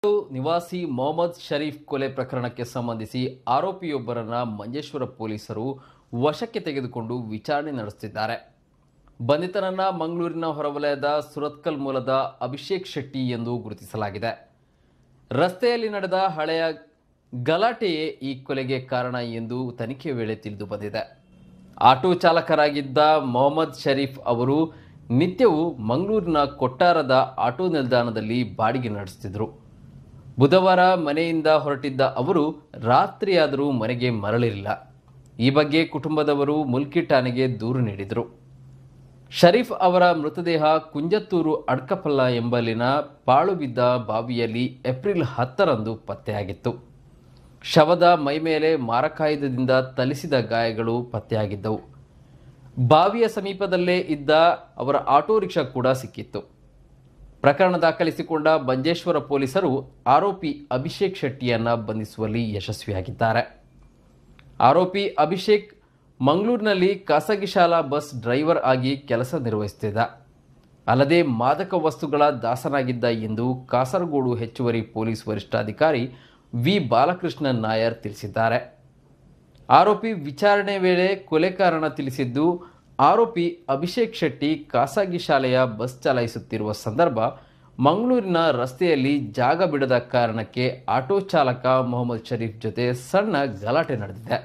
ನಿವಾಸಿ ಮೊಹಮ್ಮದ್ ಶರೀಫ್ ಕೊಲೆ ಪ್ರಕರಣಕ್ಕೆ ಸಂಬಂಧಿಸಿ ಆರೋಪಿಯೊಬ್ಬರನ್ನ ಮಂಜೇಶ್ವರ ಪೊಲೀಸರು ವಶಕ್ಕೆ ತೆಗೆದುಕೊಂಡು ವಿಚಾರಣೆ ನಡೆಸುತ್ತಿದ್ದಾರೆ. ಬಂಧಿತನನ್ನ ಮಂಗಳೂರಿನ ಹೊರವಲಯದ ಸುರತ್ಕಲ್ ಮೂಲದ ಅಭಿಷೇಕ್ ಶೆಟ್ಟಿ ಎಂದು ಗುರುತಿಸಲಾಗಿದೆ. ರಸ್ತೆಯಲ್ಲಿ ನಡೆದ ಹಳೆಯ ಗಲಾಟೆಯೇ ಈ ಕೊಲೆಗೆ ಕಾರಣ ಎಂದು ತನಿಖೆ ವೇಳೆ ತಿಳಿದು ಬಂದಿದೆ. ಆಟೋ ಚಾಲಕರಾಗಿದ್ದ ಮೊಹಮ್ಮದ್ ಶರೀಫ್ ಅವರು ನಿತ್ಯವೂ ಮಂಗಳೂರಿನ ಕೊಟ್ಟಾರದ ಆಟೋ ನಿಲ್ದಾಣದಲ್ಲಿ ಬಾಡಿಗೆ ನಡೆಸುತ್ತಿದ್ದರು. ಬುಧವಾರ ಮನೆಯಿಂದ ಹೊರಟಿದ್ದ ಅವರು ರಾತ್ರಿಯಾದರೂ ಮನೆಗೆ ಮರಳಿರಲಿಲ್ಲ. ಈ ಬಗ್ಗೆ ಕುಟುಂಬದವರು ಮುಲ್ಕಿ ಠಾಣೆಗೆ ದೂರು ನೀಡಿದರು. ಶರೀಫ್ ಅವರ ಮೃತದೇಹ ಕುಂಜತ್ತೂರು ಅಡ್ಕಪಲ್ಲ ಎಂಬಲ್ಲಿನ ಪಾಳು ಬಿದ್ದ ಬಾವಿಯಲ್ಲಿ ಏಪ್ರಿಲ್ 10ರಂದು ಪತ್ತೆಯಾಗಿತ್ತು. ಶವದ ಮೈಮೇಲೆ ಮಾರಕಾಯುಧದಿಂದ ಥಳಿಸಿದ ಗಾಯಗಳು ಪತ್ತೆಯಾಗಿದ್ದವು. ಬಾವಿಯ ಸಮೀಪದಲ್ಲೇ ಇದ್ದ ಅವರ ಆಟೋ ರಿಕ್ಷಾ ಕೂಡ ಸಿಕ್ಕಿತ್ತು. ಪ್ರಕರಣ ದಾಖಲಿಸಿಕೊಂಡ ಮಂಜೇಶ್ವರ ಪೊಲೀಸರು ಆರೋಪಿ ಅಭಿಷೇಕ್ ಶೆಟ್ಟಿಯನ್ನು ಬಂಧಿಸುವಲ್ಲಿ ಯಶಸ್ವಿಯಾಗಿದ್ದಾರೆ. ಆರೋಪಿ ಅಭಿಷೇಕ್ ಮಂಗಳೂರಿನಲ್ಲಿ ಖಾಸಗಿ ಶಾಲಾ ಬಸ್ ಡ್ರೈವರ್ ಆಗಿ ಕೆಲಸ ನಿರ್ವಹಿಸುತ್ತಿದ್ದ. ಅಲ್ಲದೆ ಮಾದಕ ವಸ್ತುಗಳ ದಾಸನಾಗಿದ್ದ ಎಂದು ಕಾಸರಗೋಡು ಹೆಚ್ಚುವರಿ ಪೊಲೀಸ್ ವರಿಷ್ಠಾಧಿಕಾರಿ ವಿ ಬಾಲಕೃಷ್ಣನ್ ನಾಯರ್ ತಿಳಿಸಿದ್ದಾರೆ. ಆರೋಪಿ ವಿಚಾರಣೆ ವೇಳೆ ಕೊಲೆ ಕಾರಣ ತಿಳಿಸಿದ್ದು, ಆರೋಪಿ ಅಭಿಷೇಕ್ ಶೆಟ್ಟಿ ಖಾಸಗಿ ಶಾಲೆಯ ಬಸ್ ಚಲಾಯಿಸುತ್ತಿರುವ ಸಂದರ್ಭ ಮಂಗಳೂರಿನ ರಸ್ತೆಯಲ್ಲಿ ಜಾಗ ಬಿಡದ ಕಾರಣಕ್ಕೆ ಆಟೋ ಚಾಲಕ ಮೊಹಮ್ಮದ್ ಶರೀಫ್ ಜೊತೆ ಸಣ್ಣ ಗಲಾಟೆ ನಡೆದಿದೆ.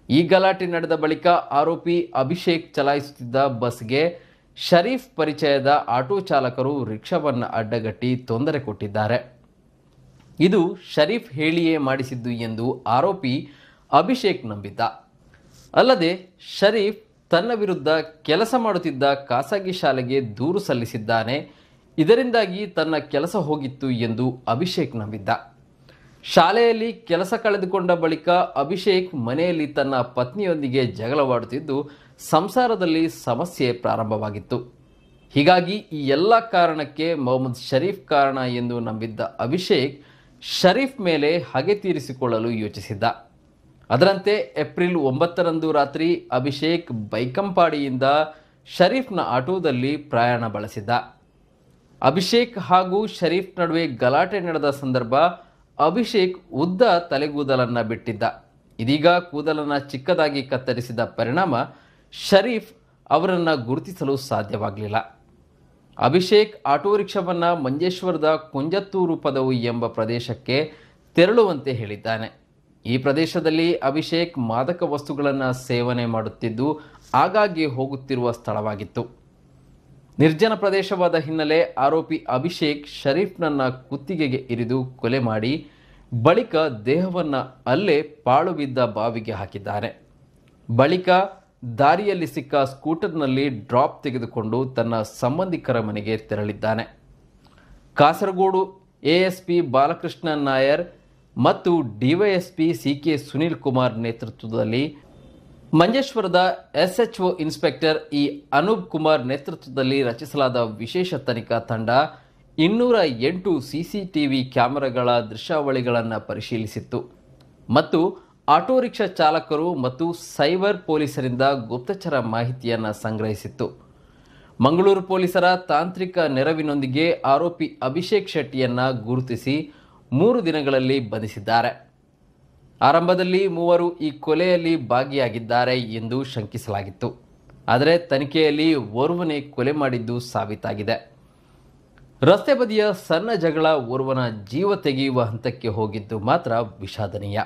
ಈ ಗಲಾಟೆ ನಡೆದ ಬಳಿಕ ಆರೋಪಿ ಅಭಿಷೇಕ್ ಚಲಾಯಿಸುತ್ತಿದ್ದ ಬಸ್ಗೆ ಶರೀಫ್ ಪರಿಚಯದ ಆಟೋ ಚಾಲಕರು ರಿಕ್ಷಾವನ್ನು ಅಡ್ಡಗಟ್ಟಿ ತೊಂದರೆ ಕೊಟ್ಟಿದ್ದಾರೆ. ಇದು ಶರೀಫ್ ಹೇಳಿಯೇ ಮಾಡಿಸಿದ್ದು ಎಂದು ಆರೋಪಿ ಅಭಿಷೇಕ್ ನಂಬಿದ್ದ. ಅಲ್ಲದೆ ಶರೀಫ್ ತನ್ನ ವಿರುದ್ಧ ಕೆಲಸ ಮಾಡುತ್ತಿದ್ದ ಖಾಸಗಿ ಶಾಲೆಗೆ ದೂರು ಸಲ್ಲಿಸಿದ್ದಾನೆ. ಇದರಿಂದಾಗಿ ತನ್ನ ಕೆಲಸ ಹೋಗಿತ್ತು ಎಂದು ಅಭಿಷೇಕ್ ನಂಬಿದ್ದ. ಶಾಲೆಯಲ್ಲಿ ಕೆಲಸ ಕಳೆದುಕೊಂಡ ಬಳಿಕ ಅಭಿಷೇಕ್ ಮನೆಯಲ್ಲಿ ತನ್ನ ಪತ್ನಿಯೊಂದಿಗೆ ಜಗಳವಾಡುತ್ತಿದ್ದು ಸಂಸಾರದಲ್ಲಿ ಸಮಸ್ಯೆ ಪ್ರಾರಂಭವಾಗಿತ್ತು. ಹೀಗಾಗಿ ಈ ಎಲ್ಲ ಕಾರಣಕ್ಕೆ ಮೊಹಮ್ಮದ್ ಶರೀಫ್ ಕಾರಣ ಎಂದು ನಂಬಿದ್ದ ಅಭಿಷೇಕ್ ಶರೀಫ್ ಮೇಲೆ ಹಗೆ ತೀರಿಸಿಕೊಳ್ಳಲು ಯೋಚಿಸಿದ್ದ. ಅದರಂತೆ ಏಪ್ರಿಲ್ 9ರಂದು ರಾತ್ರಿ ಅಭಿಷೇಕ್ ಬೈಕಂಪಾಡಿಯಿಂದ ಶರೀಫ್ನ ಆಟೋದಲ್ಲಿ ಪ್ರಯಾಣ ಬಳಸಿದ್ದ. ಅಭಿಷೇಕ್ ಹಾಗೂ ಶರೀಫ್ ನಡುವೆ ಗಲಾಟೆ ನಡೆದ ಸಂದರ್ಭ ಅಭಿಷೇಕ್ ಉದ್ದ ತಲೆಗೂದಲನ್ನು ಬಿಟ್ಟಿದ್ದ. ಇದೀಗ ಕೂದಲನ್ನು ಚಿಕ್ಕದಾಗಿ ಕತ್ತರಿಸಿದ ಪರಿಣಾಮ ಶರೀಫ್ ಅವರನ್ನು ಗುರುತಿಸಲು ಸಾಧ್ಯವಾಗಲಿಲ್ಲ. ಅಭಿಷೇಕ್ ಆಟೋ ರಿಕ್ಷಾವನ್ನು ಮಂಜೇಶ್ವರದ ಕುಂಜತ್ತೂರು ಪದವು ಎಂಬ ಪ್ರದೇಶಕ್ಕೆ ತೆರಳುವಂತೆ ಹೇಳಿದ್ದಾನೆ. ಈ ಪ್ರದೇಶದಲ್ಲಿ ಅಭಿಷೇಕ್ ಮಾದಕ ವಸ್ತುಗಳನ್ನು ಸೇವನೆ ಮಾಡುತ್ತಿದ್ದು ಆಗಾಗ್ಗೆ ಹೋಗುತ್ತಿರುವ ಸ್ಥಳವಾಗಿತ್ತು. ನಿರ್ಜನ ಪ್ರದೇಶವಾದ ಹಿನ್ನೆಲೆ ಆರೋಪಿ ಅಭಿಷೇಕ್ ಶರೀಫ್ನನ್ನು ಕುತ್ತಿಗೆಗೆ ಇರಿದು ಕೊಲೆ ಮಾಡಿ ಬಳಿಕ ದೇಹವನ್ನು ಅಲ್ಲೇ ಪಾಳು ಬಿದ್ದ ಬಾವಿಗೆ ಹಾಕಿದ್ದಾನೆ. ಬಳಿಕ ದಾರಿಯಲ್ಲಿ ಸಿಕ್ಕ ಸ್ಕೂಟರ್ನಲ್ಲಿ ಡ್ರಾಪ್ ತೆಗೆದುಕೊಂಡು ತನ್ನ ಸಂಬಂಧಿಕರ ಮನೆಗೆ ತೆರಳಿದ್ದಾನೆ. ಕಾಸರಗೋಡು ಎಎಸ್ಪಿ ಬಾಲಕೃಷ್ಣನ್ ನಾಯರ್ ಮತ್ತು ಡಿವೈಎಸ್ಪಿ ಸಿಕೆ ಸುನೀಲ್ ಕುಮಾರ್ ನೇತೃತ್ವದಲ್ಲಿ ಮಂಜೇಶ್ವರದ ಎಸ್ಎಚ್ಒ ಇನ್ಸ್ಪೆಕ್ಟರ್ ಇ ಅನೂಪ್ ಕುಮಾರ್ ನೇತೃತ್ವದಲ್ಲಿ ರಚಿಸಲಾದ ವಿಶೇಷ ತನಿಖಾ ತಂಡ 208 ಸಿಸಿಟಿವಿ ಕ್ಯಾಮೆರಾಗಳ ದೃಶ್ಯಾವಳಿಗಳನ್ನು ಪರಿಶೀಲಿಸಿತ್ತು ಮತ್ತು ಆಟೋ ರಿಕ್ಷಾ ಚಾಲಕರು ಮತ್ತು ಸೈಬರ್ ಪೊಲೀಸರಿಂದ ಗುಪ್ತಚರ ಮಾಹಿತಿಯನ್ನು ಸಂಗ್ರಹಿಸಿತ್ತು. ಮಂಗಳೂರು ಪೊಲೀಸರ ತಾಂತ್ರಿಕ ನೆರವಿನೊಂದಿಗೆ ಆರೋಪಿ ಅಭಿಷೇಕ್ ಶೆಟ್ಟಿಯನ್ನು ಗುರುತಿಸಿ 3 ದಿನಗಳಲ್ಲಿ ಬಂಧಿಸಿದ್ದಾರೆ. ಆರಂಭದಲ್ಲಿ ಮೂವರು ಈ ಕೊಲೆಯಲ್ಲಿ ಭಾಗಿಯಾಗಿದ್ದಾರೆ ಎಂದು ಶಂಕಿಸಲಾಗಿತ್ತು. ಆದರೆ ತನಿಖೆಯಲ್ಲಿ ಓರ್ವನೇ ಕೊಲೆ ಮಾಡಿದ್ದು ಸಾಬೀತಾಗಿದೆ. ರಸ್ತೆ ಬದಿಯ ಸಣ್ಣ ಜಗಳ ಓರ್ವನ ಜೀವ ತೆಗೆಯುವ ಹಂತಕ್ಕೆ ಹೋಗಿದ್ದು ಮಾತ್ರ ವಿಷಾದನೀಯ.